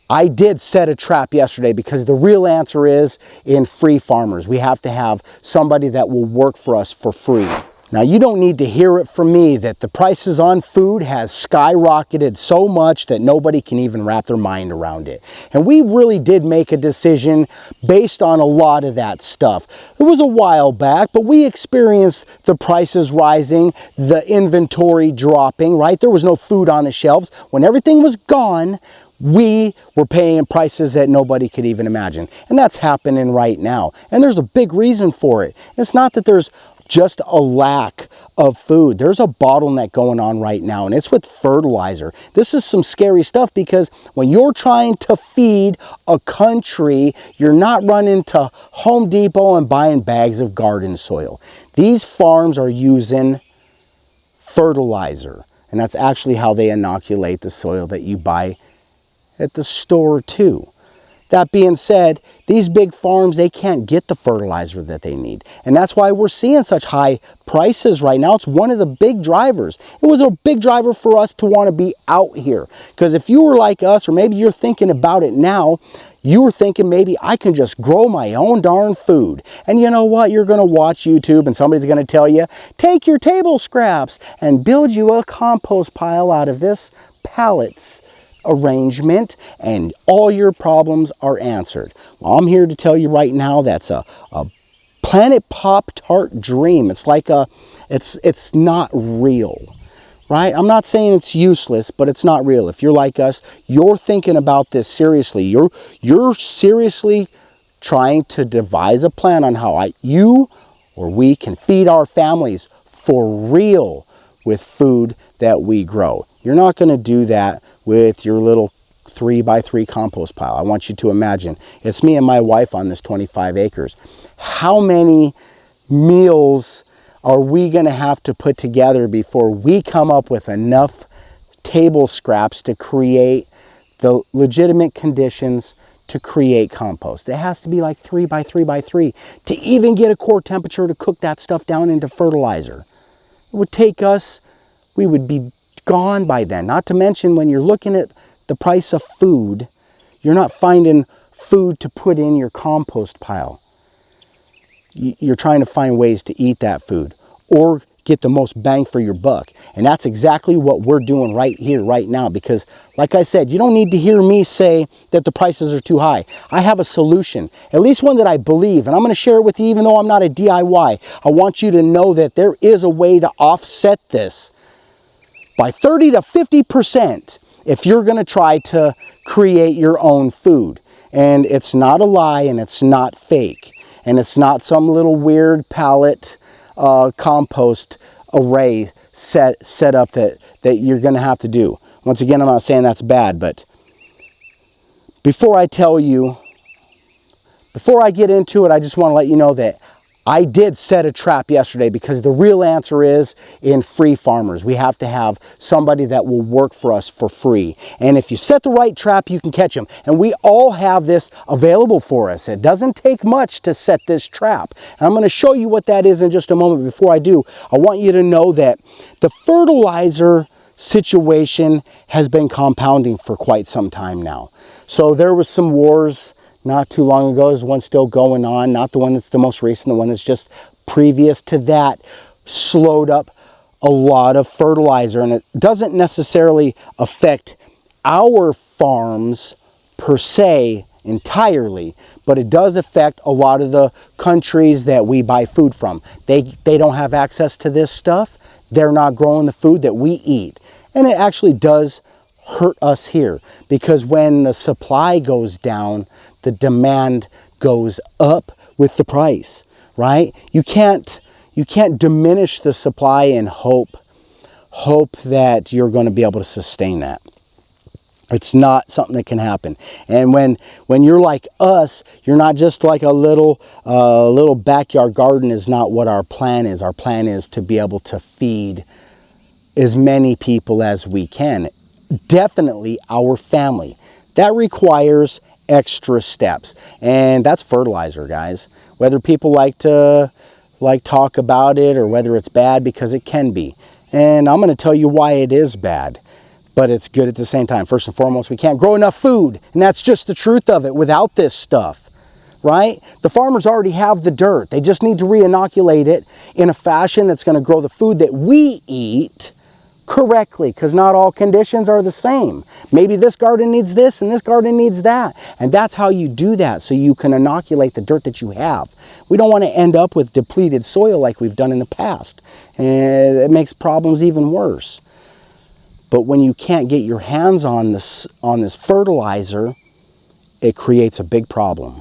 I did set a trap yesterday because the real answer is in free farmers. We have to have somebody that will work for us for free. Now, you don't need to hear it from me that the prices on food has skyrocketed so much that nobody can even wrap their mind around it. And we really did make a decision based on a lot of that stuff. It was a while back, but we experienced the prices rising, the inventory dropping, right? There was no food on the shelves. When everything was gone, we were paying prices that nobody could even imagine. And that's happening right now. And there's a big reason for it. It's not that there's just a lack of food. There's a bottleneck going on right now, and it's with fertilizer. This is some scary stuff because when you're trying to feed a country, you're not running to Home Depot and buying bags of garden soil. These farms are using fertilizer, and that's actually how they inoculate the soil that you buy at the store too. That being said, these big farms, they can't get the fertilizer that they need. And that's why we're seeing such high prices right now. It's one of the big drivers. It was a big driver for us to want to be out here. Because if you were like us, or maybe you're thinking about it now, you were thinking maybe I can just grow my own darn food. And you know what? You're going to watch YouTube and somebody's going to tell you, take your table scraps and build you a compost pile out of this pallets arrangement and all your problems are answered. Well, I'm here to tell you right now that's a Planet Pop-Tart dream. It's like it's not real, right? I'm not saying it's useless, but it's not real. If you're like us, you're thinking about this seriously. You're seriously trying to devise a plan on how you or we can feed our families for real with food that we grow. You're not going to do that with your little 3x3 compost pile. I want you to imagine, it's me and my wife on this 25 acres. How many meals are we going to have to put together before we come up with enough table scraps to create the legitimate conditions to create compost? It has to be like 3x3x3 to even get a core temperature to cook that stuff down into fertilizer. It would take us, we would be gone by then. Not to mention when you're looking at the price of food, you're not finding food to put in your compost pile. You're trying to find ways to eat that food or get the most bang for your buck. And that's exactly what we're doing right here, right now. Because like I said, you don't need to hear me say that the prices are too high. I have a solution, at least one that I believe, and I'm going to share it with you even though I'm not a DIY. I want you to know that there is a way to offset this by 30 to 50% if you're going to try to create your own food. And it's not a lie and it's not fake. And it's not some little weird pallet compost array set up that you're going to have to do. Once again, I'm not saying that's bad, but before I tell you, before I get into it, I just want to let you know that I did set a trap yesterday because the real answer is in free farmers. We have to have somebody that will work for us for free. And if you set the right trap, you can catch them. And we all have this available for us. It doesn't take much to set this trap. And I'm going to show you what that is in just a moment. Before I do, I want you to know that the fertilizer situation has been compounding for quite some time now. So there was some wars not too long ago. There's one still going on, not the one that's the most recent, the one that's just previous to that, slowed up a lot of fertilizer. And it doesn't necessarily affect our farms per se entirely, but it does affect a lot of the countries that we buy food from. They don't have access to this stuff. They're not growing the food that we eat. And it actually does hurt us here because when the supply goes down, the demand goes up with the price, right? You can't diminish the supply and hope that you're going to be able to sustain that. It's not something that can happen. And when you're like us, you're not just like a little backyard garden is not what our plan is. Our plan is to be able to feed as many people as we can. Definitely our family. That requires extra steps, and that's fertilizer, guys. Whether people like to talk about it or whether it's bad, because it can be. And I'm going to tell you why it is bad. but it's good at the same time. First and foremost, we can't grow enough food, and that's just the truth of it without this stuff, right? The farmers already have the dirt. They just need to re-inoculate it in a fashion that's going to grow the food that we eat correctly, because not all conditions are the same. Maybe this garden needs this and this garden needs that, and that's how you do that, so you can inoculate the dirt that you have. We don't want to end up with depleted soil like we've done in the past, and it makes problems even worse. But when you can't get your hands on this fertilizer, it creates a big problem.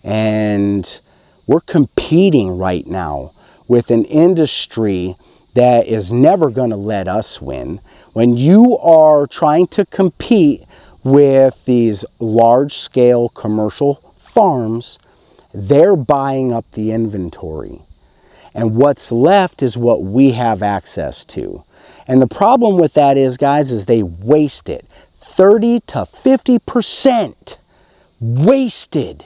And we're competing right now with an industry that is never going to let us win. When you are trying to compete with these large-scale commercial farms, they're buying up the inventory. And what's left is what we have access to. And the problem with that is, guys, is they waste it. 30 to 50% wasted.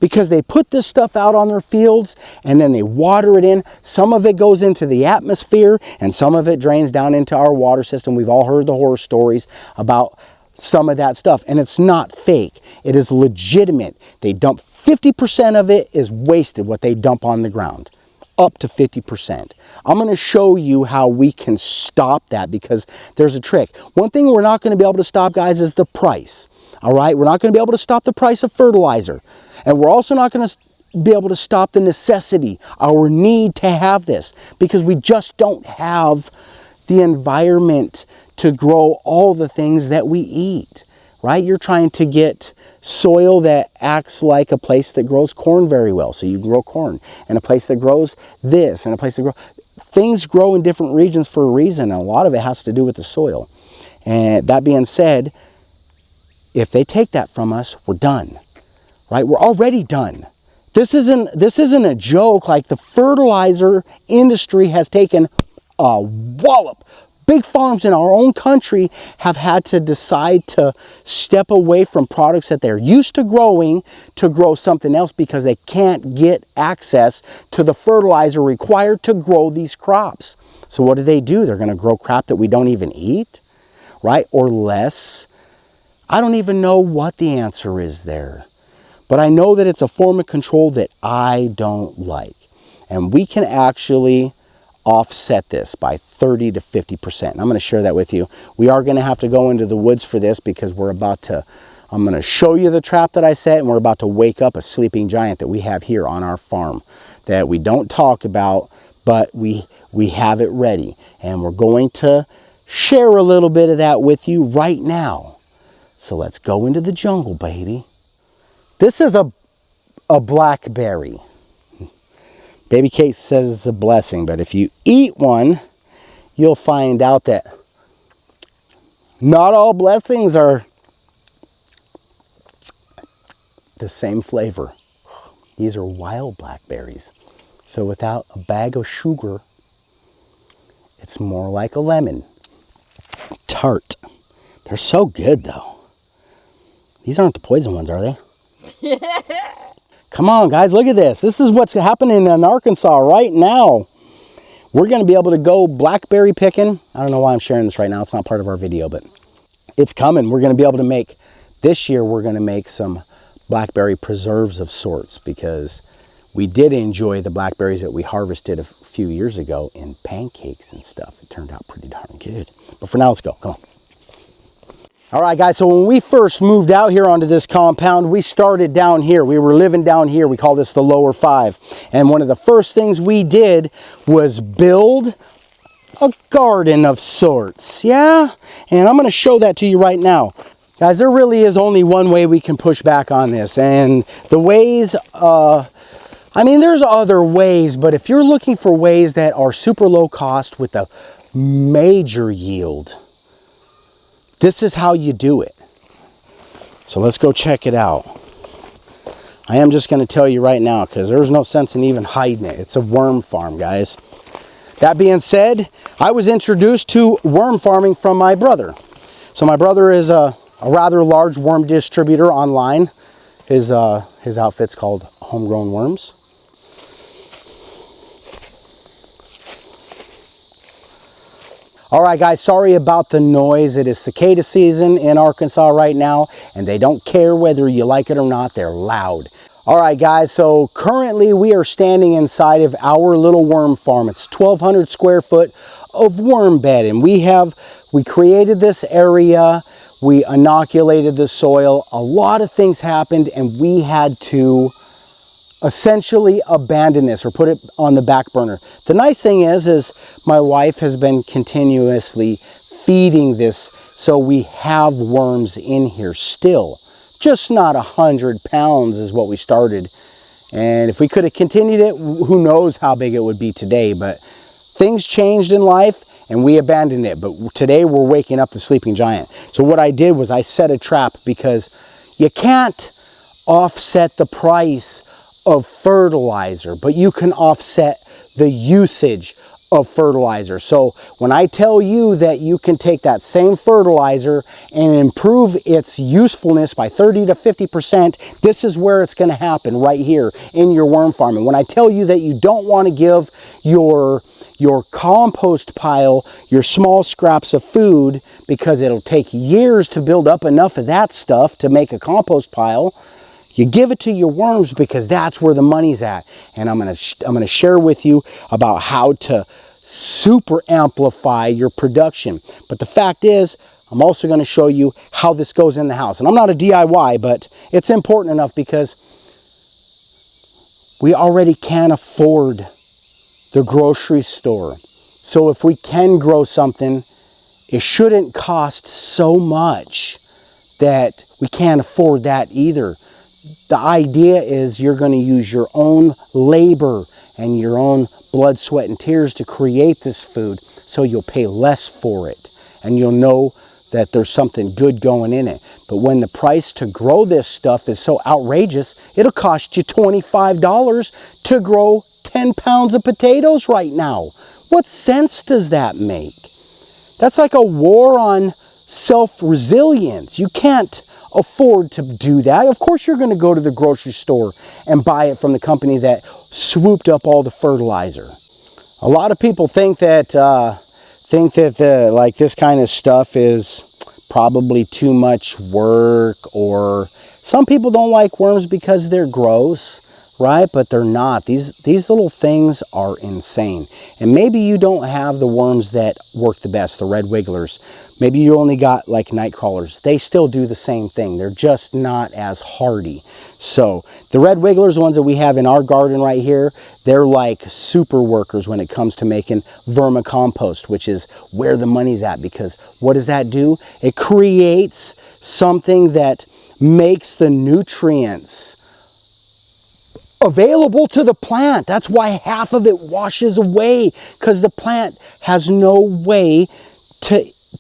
Because they put this stuff out on their fields and then they water it in. Some of it goes into the atmosphere and some of it drains down into our water system. We've all heard the horror stories about some of that stuff, and it's not fake. It is legitimate. They dump 50% of it is wasted, what they dump on the ground, up to 50%. I'm going to show you how we can stop that, because there's a trick. One thing we're not going to be able to stop, guys, is the price. All right, we're not going to be able to stop the price of fertilizer. And we're also not going to be able to stop the necessity, our need to have this, because we just don't have the environment to grow all the things that we eat, right? You're trying to get soil that acts like a place that grows corn very well, so you grow corn, and a place that grows this, and a place that grows... Things grow in different regions for a reason, and a lot of it has to do with the soil. And that being said, if they take that from us, we're done. Right? We're already done. This isn't a joke. Like, the fertilizer industry has taken a wallop. Big farms in our own country have had to decide to step away from products that they're used to growing to grow something else, because they can't get access to the fertilizer required to grow these crops. So what do? They're going to grow crap that we don't even eat, right? Or less. I don't even know what the answer is there. But I know that it's a form of control that I don't like. And we can actually offset this by 30 to 50%. And I'm going to share that with you. We are going to have to go into the woods for this, because I'm going to show you the trap that I set, and we're about to wake up a sleeping giant that we have here on our farm that we don't talk about, but we have it ready. And we're going to share a little bit of that with you right now. So let's go into the jungle, baby. This is a blackberry. Baby Kate says it's a blessing, but if you eat one, you'll find out that not all blessings are the same flavor. These are wild blackberries. So without a bag of sugar, it's more like a lemon. Tart. They're so good, though. These aren't the poison ones, are they? Come on, guys, look at this. This is what's happening in Arkansas right now. We're going to be able to go blackberry picking. I don't know why I'm sharing this right now. It's not part of our video, but it's coming. We're going to be able to make, this year, we're going to make some blackberry preserves of sorts, because we did enjoy the blackberries that we harvested a few years ago in pancakes and stuff. It turned out pretty darn good. But for now, let's go. Come on. All right, guys, so when we first moved out here onto this compound, we started down here. We were living down here. We call this the lower 5. And one of the first things we did was build a garden of sorts. Yeah? And I'm going to show that to you right now. Guys, there really is only one way we can push back on this. And the ways, I mean, there's other ways, but if you're looking for ways that are super low cost with a major yield, this is how you do it. So let's go check it out. I am just going to tell you right now, because there's no sense in even hiding it. It's a worm farm, guys. That being said, I was introduced to worm farming from my brother. So my brother is a rather large worm distributor online. His outfit's called Homegrown Worms. All right, guys, sorry about the noise. It is cicada season in Arkansas right now, and they don't care whether you like it or not. They're loud. All right, guys, so currently we are standing inside of our little worm farm. It's 1,200 square foot of worm bed, and we created this area. We inoculated the soil. A lot of things happened, and we had to essentially abandon this or put it on the back burner. The nice thing is my wife has been continuously feeding this, so we have worms in here still. Just not 100 pounds is what we started. And if we could have continued it, who knows how big it would be today. But things changed in life and we abandoned it. But today we're waking up the sleeping giant. So what I did was I set a trap, because you can't offset the price of fertilizer, but you can offset the usage of fertilizer. So when I tell you that you can take that same fertilizer and improve its usefulness by 30 to 50%, this is where it's going to happen, right here in your worm farm. And when I tell you that you don't want to give your compost pile your small scraps of food, because it'll take years to build up enough of that stuff to make a compost pile, you give it to your worms, because that's where the money's at. And I'm gonna share with you about how to super amplify your production. But the fact is, I'm also gonna show you how this goes in the house. And I'm not a DIY, but it's important enough because we already can't afford the grocery store. So if we can grow something, it shouldn't cost so much that we can't afford that either. The idea is you're going to use your own labor and your own blood, sweat, and tears to create this food, so you'll pay less for it and you'll know that there's something good going in it. But when the price to grow this stuff is so outrageous, it'll cost you $25 to grow 10 pounds of potatoes right now. What sense does that make? That's like a war on self-resilience. You can't afford to do that. Of course you're going to go to the grocery store and buy it from the company that swooped up all the fertilizer. A lot of people think that like this kind of stuff is probably too much work, or some people don't like worms because they're gross, right? But they're not. These little things are insane. And maybe you don't have the worms that work the best, the red wigglers. Maybe you only got like night crawlers. They still do the same thing. They're just not as hardy. So the red wigglers, the ones that we have in our garden right here, they're like super workers when it comes to making vermicompost, which is where the money's at. Because what does that do? It creates something that makes the nutrients available to the plant. That's why half of it washes away, because the plant has no way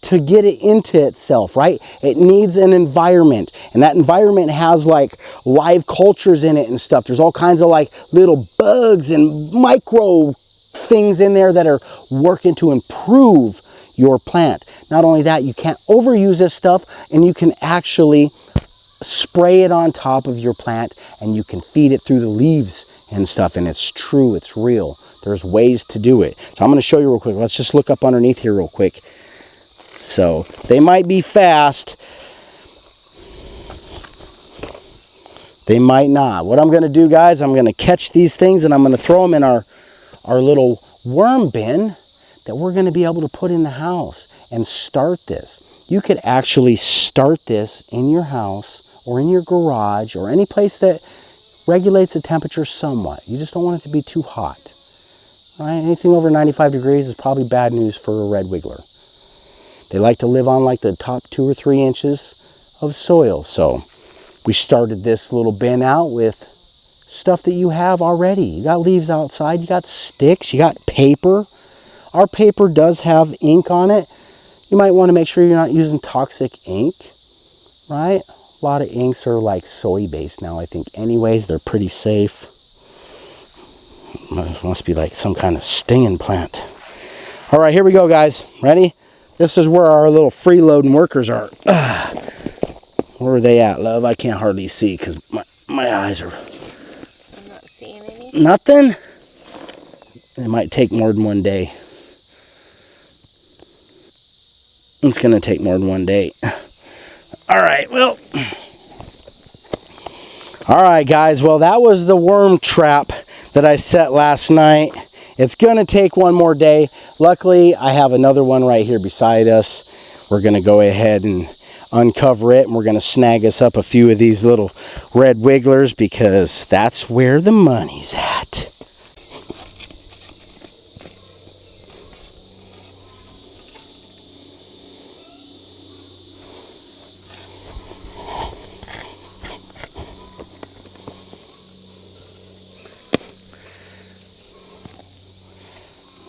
to get it into itself, right? It needs an environment, and that environment has like live cultures in it and stuff. There's all kinds of like little bugs and micro things in there that are working to improve your plant. Not only that, you can't overuse this stuff, and you can actually spray it on top of your plant, and you can feed it through the leaves and stuff. And it's true, it's real. There's ways to do it. So I'm going to show you real quick. Let's just look up underneath here real quick. So they might be fast, they might not. What I'm going to do, guys, I'm going to catch these things and I'm going to throw them in our little worm bin that we're going to be able to put in the house and start this. You could actually start this in your house or in your garage or any place that regulates the temperature somewhat. You just don't want it to be too hot. Right? Anything over 95 degrees is probably bad news for a red wiggler. They like to live on like the top 2 or 3 inches of soil. So we started this little bin out with stuff that you have already. You got leaves outside, you got sticks, you got paper. Our paper does have ink on it. You might want to make sure you're not using toxic ink, right? A lot of inks are like soy-based now, I think. Anyways, they're pretty safe. Must be like some kind of stinging plant. All right, here we go, guys. Ready? This is where our little freeloading workers are. Where are they at, love? I can't hardly see because my eyes are... I'm not seeing any. Nothing? It might take more than one day. It's going to take more than one day. All right, well. All right, guys. Well, that was the worm trap that I set last night. It's going to take one more day. Luckily, I have another one right here beside us. We're going to go ahead and uncover it, and we're going to snag us up a few of these little red wigglers because that's where the money's at.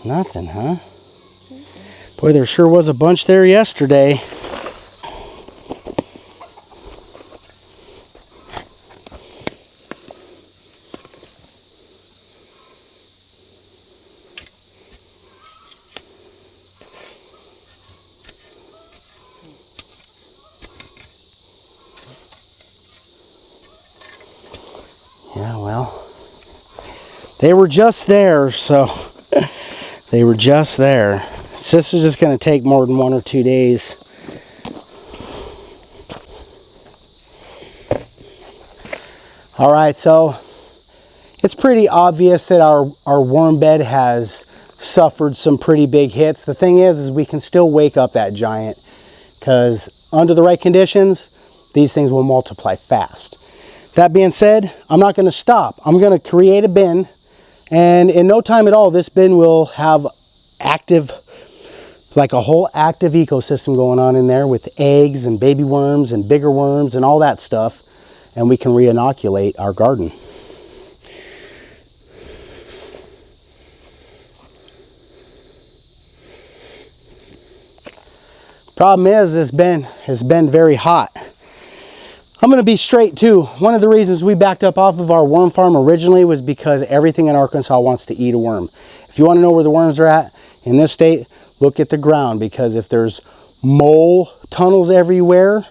Nothing, huh? Boy, there sure was a bunch there yesterday. Yeah, well, they were just there, so they were just there. This is just going to take more than 1 or 2 days. All right, so it's pretty obvious that our worm bed has suffered some pretty big hits. The thing is we can still wake up that giant because under the right conditions, these things will multiply fast. That being said, I'm not going to stop. I'm going to create a bin, and in no time at all, this bin will have like a whole active ecosystem going on in there with eggs and baby worms and bigger worms and all that stuff, and we can re-inoculate our garden. Problem is, this bin has been very hot. I'm going to be straight too. One of the reasons we backed up off of our worm farm originally was because everything in Arkansas wants to eat a worm. If you want to know where the worms are at in this state, look at the ground, because if there's mole tunnels everywhere,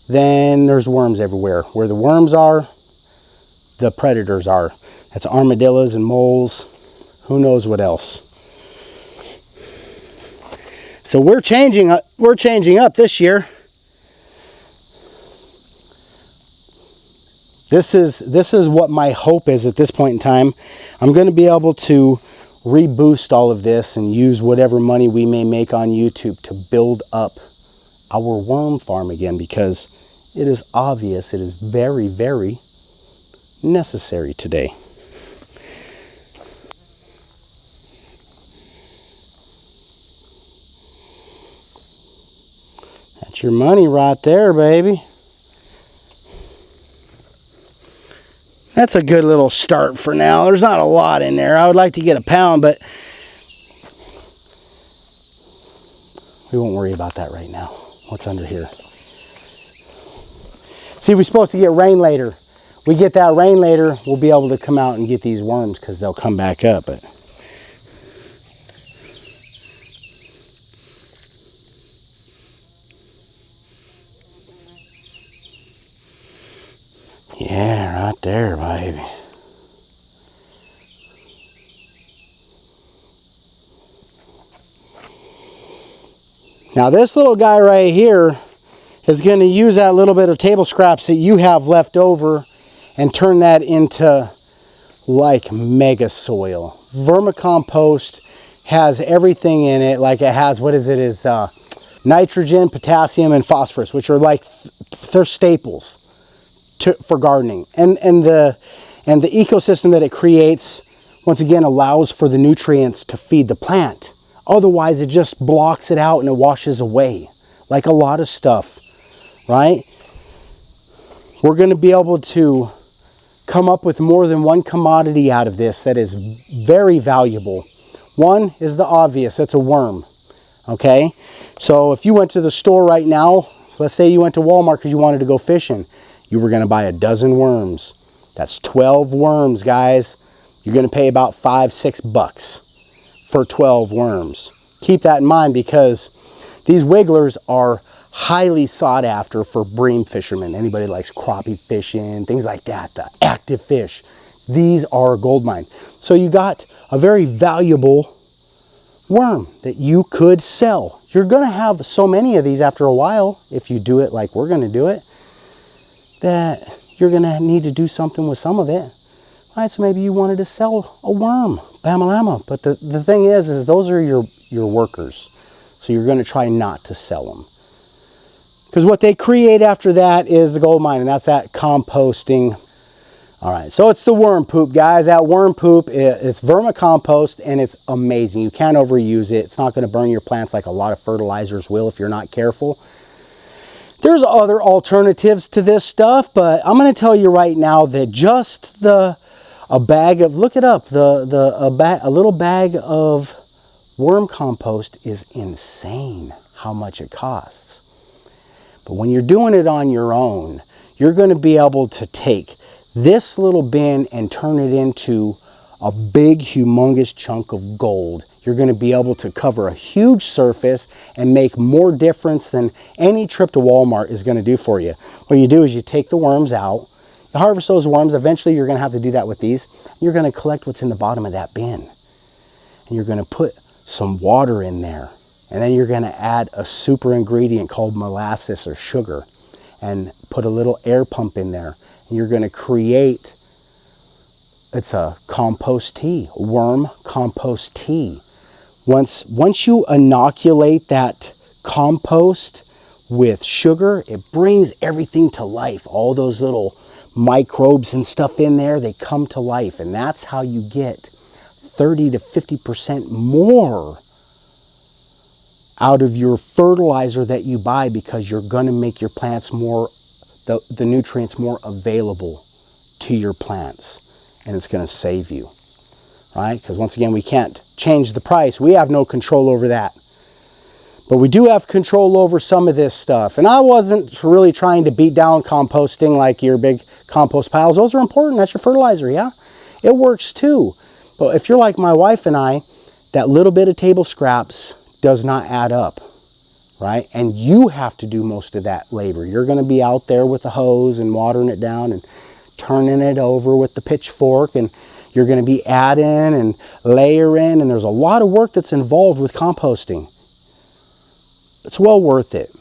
then there's worms everywhere. Where the worms are, the predators are. That's armadillos and moles. Who knows what else? So we're changing up this year. This is what my hope is at this point in time. I'm going to be able to reboost all of this and use whatever money we may make on YouTube to build up our worm farm again, because it is obvious it is very, very necessary today. That's your money right there, baby. That's a good little start for now. There's not a lot in there. I would like to get a pound, but we won't worry about that right now. What's under here? See, we're supposed to get rain later. We get that rain later, we'll be able to come out and get these worms because they'll come back up. But yeah, right there, baby. Now this little guy right here is going to use that little bit of table scraps that you have left over and turn that into like mega soil. Vermicompost has everything in it. Like it has, what is it, is nitrogen, potassium, and phosphorus, which are like, they're staples for gardening. And the ecosystem that it creates, once again, allows for the nutrients to feed the plant. Otherwise, it just blocks it out and it washes away, like a lot of stuff, right? We're going to be able to come up with more than one commodity out of this that is very valuable. One is the obvious, that's a worm, okay? So if you went to the store right now, let's say you went to Walmart because you wanted to go fishing, you were going to buy a dozen worms. That's 12 worms, guys. You're going to pay about $5-6 for 12 worms. Keep that in mind, because these wigglers are highly sought after for bream fishermen. Anybody likes crappie fishing, things like that, the active fish. These are a gold mine. So you got a very valuable worm that you could sell. You're going to have so many of these after a while, if you do it like we're going to do it, that you're going to need to do something with some of it. Right, so maybe you wanted to sell a worm, bama-lama. But the thing is those are your workers. So you're going to try not to sell them. Because what they create after that is the gold mine, and that's that composting. All right, so it's the worm poop, guys. That worm poop, it's vermicompost, and it's amazing. You can't overuse it. It's not going to burn your plants like a lot of fertilizers will if you're not careful. There's other alternatives to this stuff, but I'm going to tell you right now that just a bag of, look it up, a little bag of worm compost is insane how much it costs. But when you're doing it on your own, you're going to be able to take this little bin and turn it into a big, humongous chunk of gold. You're going to be able to cover a huge surface and make more difference than any trip to Walmart is going to do for you. What you do is you take the worms out, you harvest those worms. Eventually you're going to have to do that with these. You're going to collect what's in the bottom of that bin. And you're going to put some water in there. And then you're going to add a super ingredient called molasses or sugar and put a little air pump in there. And you're going to create, it's a compost tea, worm compost tea. Once you inoculate that compost with sugar, it brings everything to life. All those little microbes and stuff in there, they come to life. And that's how you get 30 to 50% more out of your fertilizer that you buy, because you're going to make your plants more, the nutrients more available to your plants, and it's going to save you, right? Because once again, we can't change the price. We have no control over that. But we do have control over some of this stuff. And I wasn't really trying to beat down composting like your big compost piles. Those are important. That's your fertilizer, yeah? It works too. But if you're like my wife and I, that little bit of table scraps does not add up, right? And you have to do most of that labor. You're going to be out there with the hose and watering it down and turning it over with the pitchfork, and you're going to be adding and layering, and there's a lot of work that's involved with composting. It's well worth it.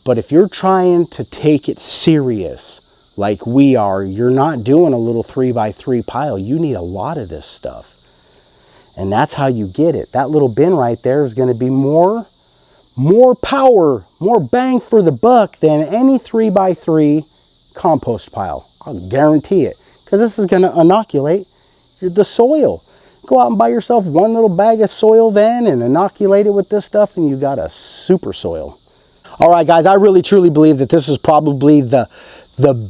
But if you're trying to take it serious like we are, you're not doing a little 3x3 pile. You need a lot of this stuff. And that's how you get it. That little bin right there is going to be more power, more bang for the buck than any 3x3 compost pile. I'll guarantee it. Because this is going to inoculate the soil. Go out and buy yourself one little bag of soil then and inoculate it with this stuff, and you got a super soil. All right, guys, I really truly believe that this is probably the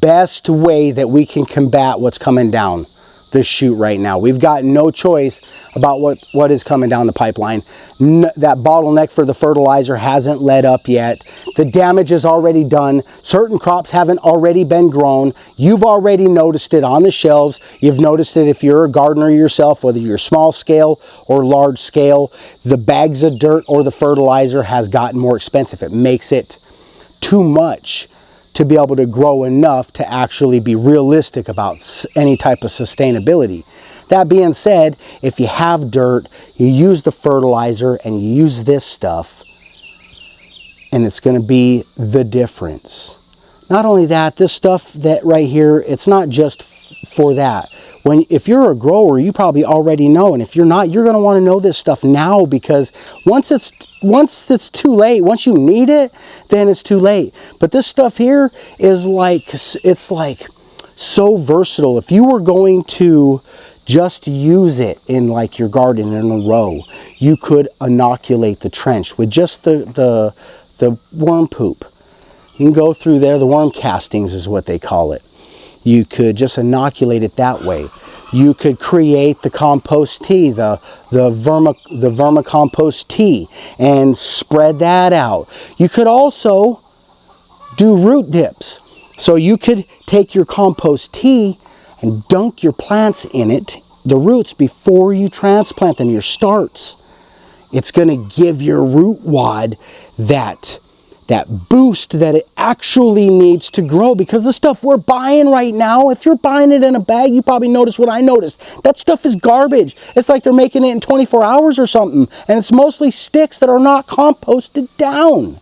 best way that we can combat what's coming down this chute right now. We've got no choice about what is coming down the pipeline. That bottleneck for the fertilizer hasn't let up yet. The damage is already done. Certain crops haven't already been grown. You've already noticed it on the shelves. You've noticed it if you're a gardener yourself, whether you're small scale or large scale. The bags of dirt or the fertilizer has gotten more expensive. It makes it too much to be able to grow enough to actually be realistic about any type of sustainability. That being said, if you have dirt, you use the fertilizer and you use this stuff, and it's going to be the difference. Not only that, this stuff that right here, it's not just for that. If you're a grower, you probably already know, and if you're not, you're going to want to know this stuff now, because once it's too late, once you need it, then it's too late. But this stuff here is it's like so versatile. If you were going to just use it in like your garden in a row, you could inoculate the trench with just the worm poop. You can go through there, the worm castings is what they call it. You could just inoculate it that way. You could create the compost tea, the vermicompost tea, and spread that out. You could also do root dips. So you could take your compost tea and dunk your plants in it, the roots, before you transplant them, your starts. It's going to give your root wad that that boost that it actually needs to grow. Because the stuff we're buying right now, if you're buying it in a bag, you probably noticed what I noticed. That stuff is garbage. It's like they're making it in 24 hours or something. And it's mostly sticks that are not composted down.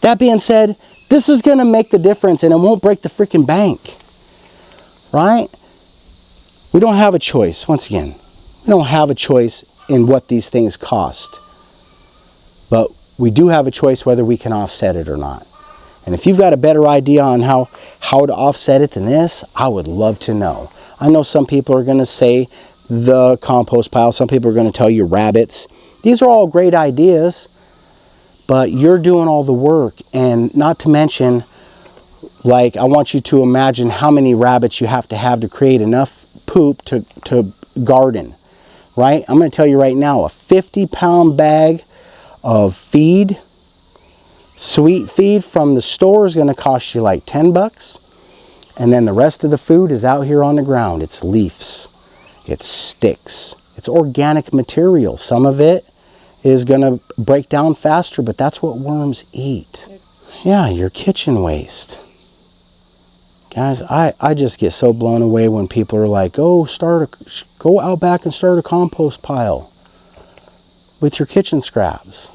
That being said, this is going to make the difference and it won't break the freaking bank. Right? We don't have a choice. Once again, we don't have a choice in what these things cost. But we do have a choice whether we can offset it or not. And if you've got a better idea on how to offset it than this, I would love to know. I know some people are going to say the compost pile. Some people are going to tell you rabbits. These are all great ideas, but you're doing all the work. And not to mention, like, I want you to imagine how many rabbits you have to create enough poop to garden, right? I'm going to tell you right now, a 50-pound bag of feed, sweet feed from the store is going to cost you like 10 bucks. And then the rest of the food is out here on the ground. It's leaves, it's sticks, it's organic material. Some of it is going to break down faster, but that's what worms eat. Yeah, your kitchen waste. Guys, I just get so blown away when people are like, oh, go out back and start a compost pile with your kitchen scraps.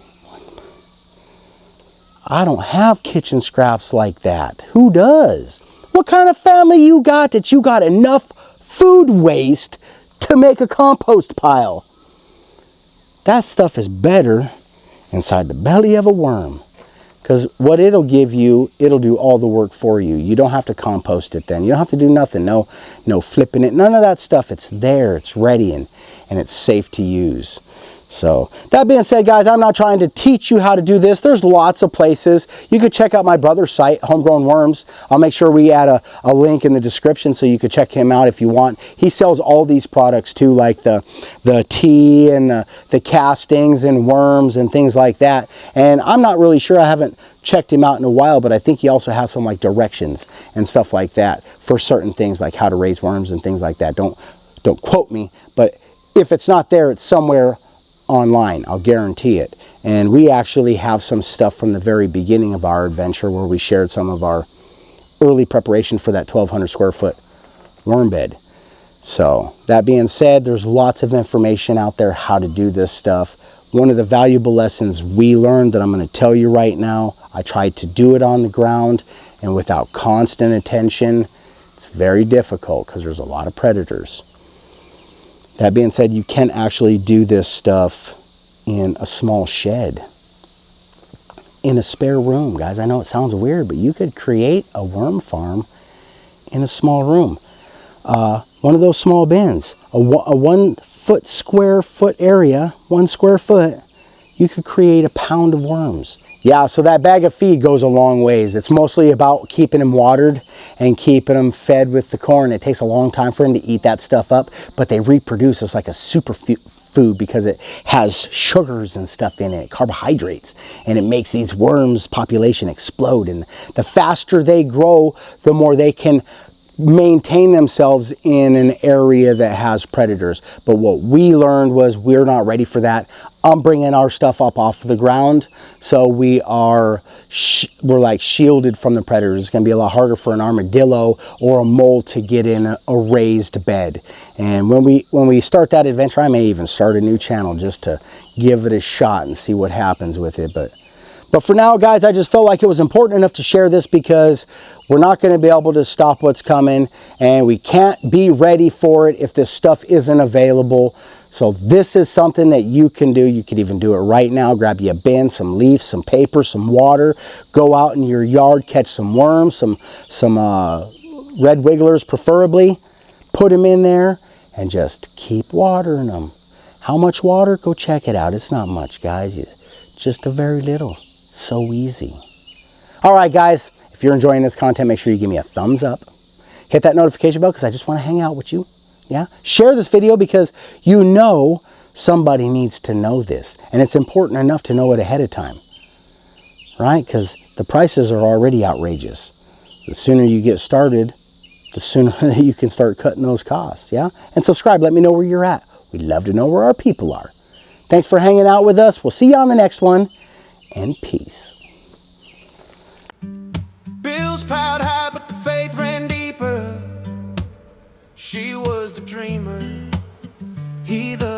I don't have kitchen scraps like that. Who does? What kind of family you got that you got enough food waste to make a compost pile? That stuff is better inside the belly of a worm. Because what it'll give you, it'll do all the work for you. You don't have to compost it then. You don't have to do nothing. No flipping it. None of that stuff. It's there. It's ready and it's safe to use. So that being said, guys, I'm not trying to teach you how to do this. There's lots of places. You could check out my brother's site, Homegrown Worms. I'll make sure we add a link in the description so you could check him out if you want. He sells all these products too, like the tea and the castings and worms and things like that. And I'm not really sure. I haven't checked him out in a while, but I think he also has some like directions and stuff like that for certain things, like how to raise worms and things like that. Don't quote me, but if it's not there, it's somewhere online, I'll guarantee it. And we actually have some stuff from the very beginning of our adventure where we shared some of our early preparation for that 1,200 square foot worm bed. So that being said, there's lots of information out there how to do this stuff. One of the valuable lessons we learned that I'm going to tell you right now, I tried to do it on the ground, and without constant attention, it's very difficult because there's a lot of predators. That being said, you can actually do this stuff in a small shed, in a spare room. Guys, I know it sounds weird, but you could create a worm farm in a small room. One of those small bins, a 1 square foot area, 1 square foot, you could create a pound of worms. Yeah, so that bag of feed goes a long ways. It's mostly about keeping them watered and keeping them fed with the corn. It takes a long time for them to eat that stuff up, but they reproduce as like a superfood because it has sugars and stuff in it, carbohydrates, and it makes these worms' population explode. And the faster they grow, the more they can maintain themselves in an area that has predators. But what we learned was we're not ready for that. I'm bringing our stuff up off the ground, so we're like shielded from the predators. It's going to be a lot harder for an armadillo or a mole to get in a raised bed. And when we start that adventure, I may even start a new channel just to give it a shot and see what happens with it. But for now, guys, I just felt like it was important enough to share this because we're not going to be able to stop what's coming, and we can't be ready for it if this stuff isn't available. So this is something that you can do. You can even do it right now. Grab you a bin, some leaves, some paper, some water. Go out in your yard, catch some worms, some red wigglers preferably. Put them in there and just keep watering them. How much water? Go check it out. It's not much, guys. Just a very little. So easy. All right, guys, if you're enjoying this content, make sure you give me a thumbs up. Hit that notification bell because I just want to hang out with you. Yeah. Share this video because you know somebody needs to know this, and it's important enough to know it ahead of time, right? Because the prices are already outrageous. The sooner you get started, the sooner you can start cutting those costs. Yeah. And subscribe. Let me know where you're at. We'd love to know where our people are. Thanks for hanging out with us. We'll see you on the next one. and peace. Bills piled high, but the faith ran deeper. She was the dreamer, he the